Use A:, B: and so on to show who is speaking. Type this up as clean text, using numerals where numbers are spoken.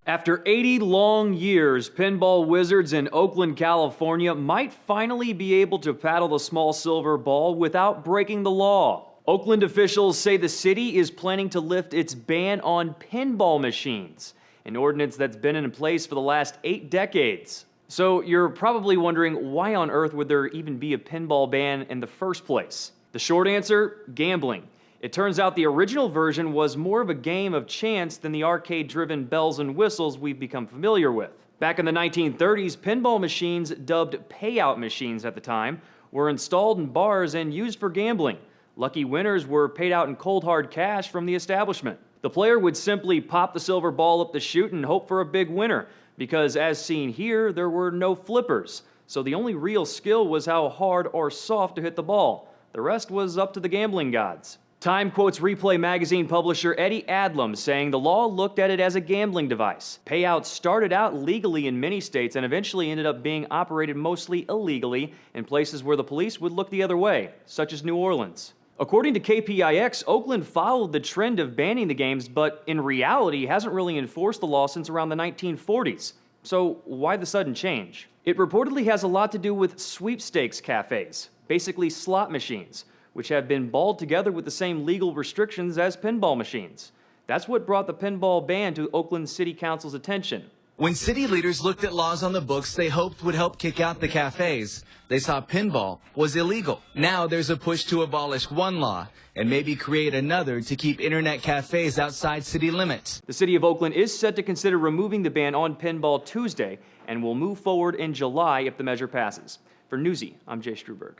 A: After 80 long years, pinball wizards in Oakland, California might finally be able to paddle the small silver ball without breaking the law. Oakland officials say the city is planning to lift its ban on pinball machines, an ordinance that's been in place for the last 8 decades. So you're probably wondering, why on earth would there even be a pinball ban in the first place? The short answer: gambling. It turns out the original version was more of a game of chance than the arcade-driven bells and whistles we've become familiar with. Back in the 1930s, pinball machines, dubbed payout machines at the time, were installed in bars and used for gambling. Lucky winners were paid out in cold hard cash from the establishment. The player would simply pop the silver ball up the chute and hope for a big winner, because as seen here, there were no flippers, so the only real skill was how hard or soft to hit the ball. The rest was up to the gambling gods. Time quotes Replay magazine publisher Eddie Adlam, saying the law looked at it as a gambling device. Payouts started out legally in many states and eventually ended up being operated mostly illegally in places where the police would look the other way, such as New Orleans. According to KPIX, Oakland followed the trend of banning the games, but in reality hasn't really enforced the law since around the 1940s. So why the sudden change? It reportedly has a lot to do with sweepstakes cafes, basically slot machines, which have been balled together with the same legal restrictions as pinball machines. That's what brought the pinball ban to Oakland City Council's attention.
B: When city leaders looked at laws on the books they hoped would help kick out the cafes, they saw pinball was illegal. Now there's a push to abolish one law and maybe create another to keep internet cafes outside city limits.
A: The city of Oakland is set to consider removing the ban on pinball Tuesday and will move forward in July if the measure passes. For Newsy, I'm Jay Struberg.